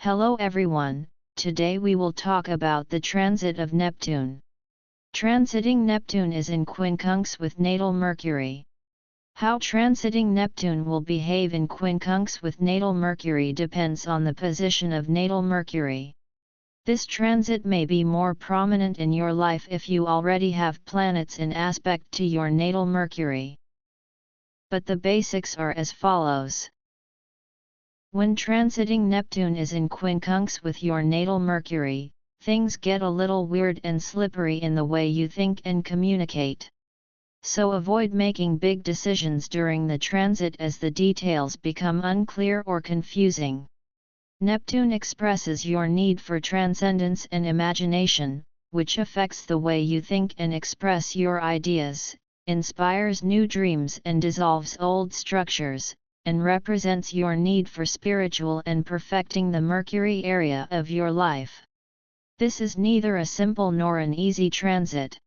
Hello everyone, today we will talk about the transit of Neptune. Transiting Neptune is in Quincunx with natal Mercury. How transiting Neptune will behave in Quincunx with natal Mercury depends on the position of natal Mercury. This transit may be more prominent in your life if you already have planets in aspect to your natal Mercury. But the basics are as follows. When transiting Neptune is in Quincunx with your natal Mercury, things get a little weird and slippery in the way you think and communicate. So avoid making big decisions during the transit as the details become unclear or confusing. Neptune expresses your need for transcendence and imagination, which affects the way you think and express your ideas, inspires new dreams and dissolves old structures, and represents your need for spiritual and perfecting the Mercury area of your life. This is neither a simple nor an easy transit.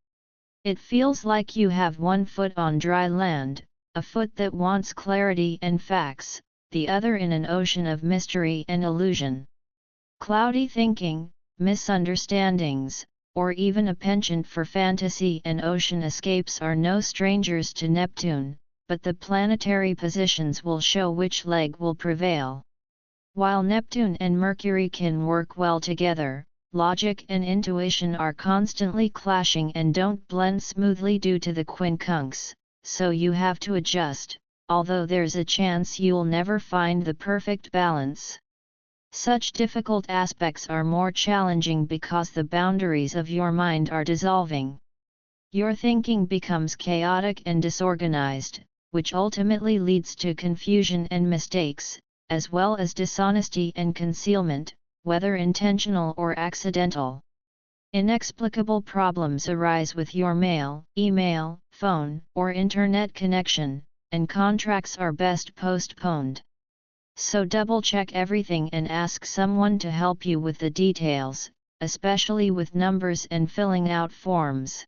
It feels like you have one foot on dry land, a foot that wants clarity and facts, the other in an ocean of mystery and illusion. Cloudy thinking, misunderstandings, or even a penchant for fantasy and ocean escapes are no strangers to Neptune, but the planetary positions will show which leg will prevail. While Neptune and Mercury can work well together, logic and intuition are constantly clashing and don't blend smoothly due to the quincunx, so you have to adjust, although there's a chance you'll never find the perfect balance. Such difficult aspects are more challenging because the boundaries of your mind are dissolving. Your thinking becomes chaotic and disorganized, which ultimately leads to confusion and mistakes, as well as dishonesty and concealment, whether intentional or accidental. Inexplicable problems arise with your mail, email, phone, or internet connection, and contracts are best postponed. So double-check everything and ask someone to help you with the details, especially with numbers and filling out forms.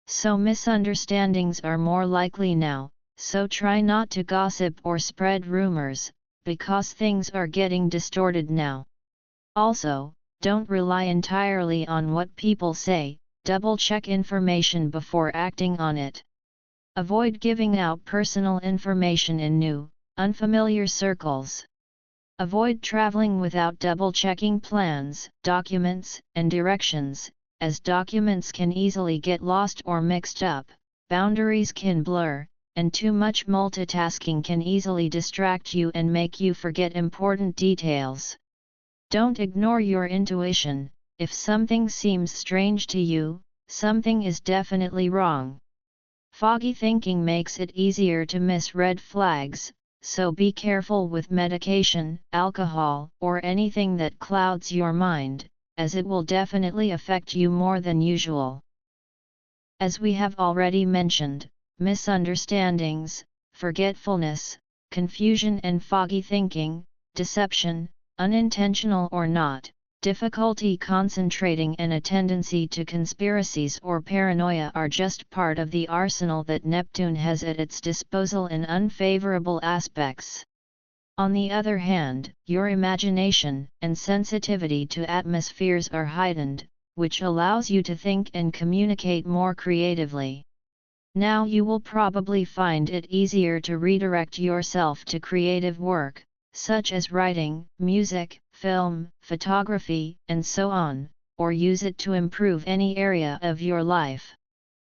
So misunderstandings are more likely now, so try not to gossip or spread rumors, because things are getting distorted now. Also, don't rely entirely on what people say, double-check information before acting on it. Avoid giving out personal information in new, unfamiliar circles. Avoid traveling without double-checking plans, documents, and directions, as documents can easily get lost or mixed up, boundaries can blur, and too much multitasking can easily distract you and make you forget important details. Don't ignore your intuition. If something seems strange to you, something is definitely wrong. Foggy thinking makes it easier to miss red flags, so be careful with medication, alcohol, or anything that clouds your mind, as it will definitely affect you more than usual. As we have already mentioned, misunderstandings, forgetfulness, confusion and foggy thinking, deception, unintentional or not, difficulty concentrating and a tendency to conspiracies or paranoia are just part of the arsenal that Neptune has at its disposal in unfavorable aspects. On the other hand, your imagination and sensitivity to atmospheres are heightened, which allows you to think and communicate more creatively. Now you will probably find it easier to redirect yourself to creative work, such as writing, music, film, photography, and so on, or use it to improve any area of your life.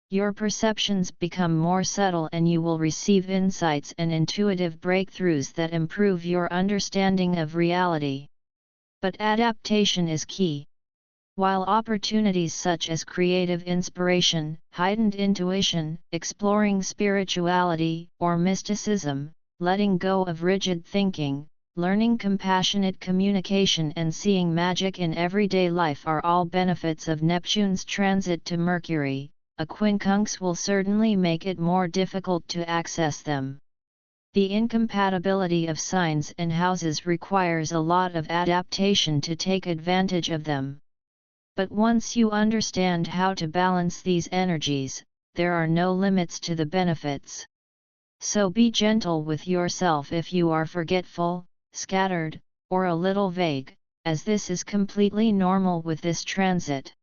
Your perceptions become more subtle and you will receive insights and intuitive breakthroughs that improve your understanding of reality. But adaptation is key. While opportunities such as creative inspiration, heightened intuition, exploring spirituality or mysticism, letting go of rigid thinking, learning compassionate communication and seeing magic in everyday life are all benefits of Neptune's transit to Mercury, a quincunx will certainly make it more difficult to access them. The incompatibility of signs and houses requires a lot of adaptation to take advantage of them. But once you understand how to balance these energies, there are no limits to the benefits. So be gentle with yourself if you are forgetful, scattered, or a little vague, as this is completely normal with this transit.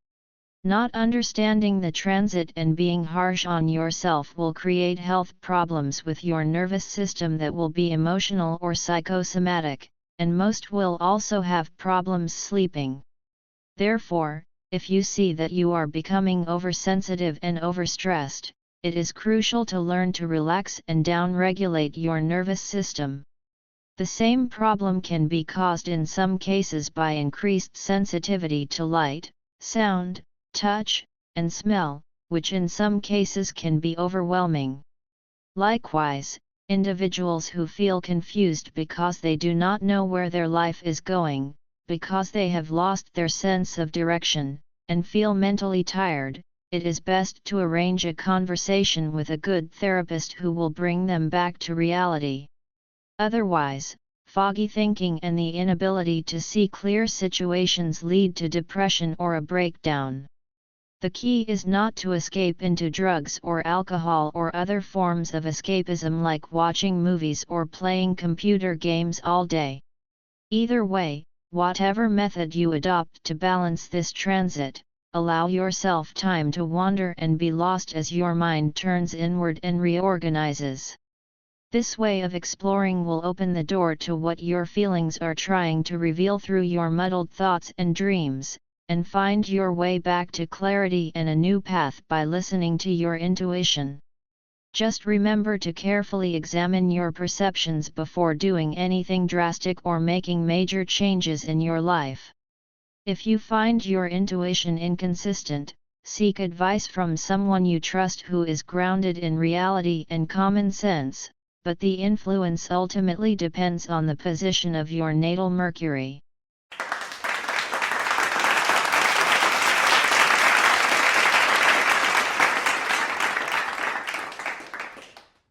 Not understanding the transit and being harsh on yourself will create health problems with your nervous system that will be emotional or psychosomatic, and most will also have problems sleeping. Therefore, if you see that you are becoming oversensitive and overstressed, it is crucial to learn to relax and down-regulate your nervous system. The same problem can be caused in some cases by increased sensitivity to light, sound, touch, and smell, which in some cases can be overwhelming. Likewise, individuals who feel confused because they do not know where their life is going, because they have lost their sense of direction, and feel mentally tired, it is best to arrange a conversation with a good therapist who will bring them back to reality. Otherwise, foggy thinking and the inability to see clear situations lead to depression or a breakdown. The key is not to escape into drugs or alcohol or other forms of escapism like watching movies or playing computer games all day. Either way, whatever method you adopt to balance this transit, allow yourself time to wander and be lost as your mind turns inward and reorganizes. This way of exploring will open the door to what your feelings are trying to reveal through your muddled thoughts and dreams, and find your way back to clarity and a new path by listening to your intuition. Just remember to carefully examine your perceptions before doing anything drastic or making major changes in your life. If you find your intuition inconsistent, seek advice from someone you trust who is grounded in reality and common sense, but the influence ultimately depends on the position of your natal Mercury.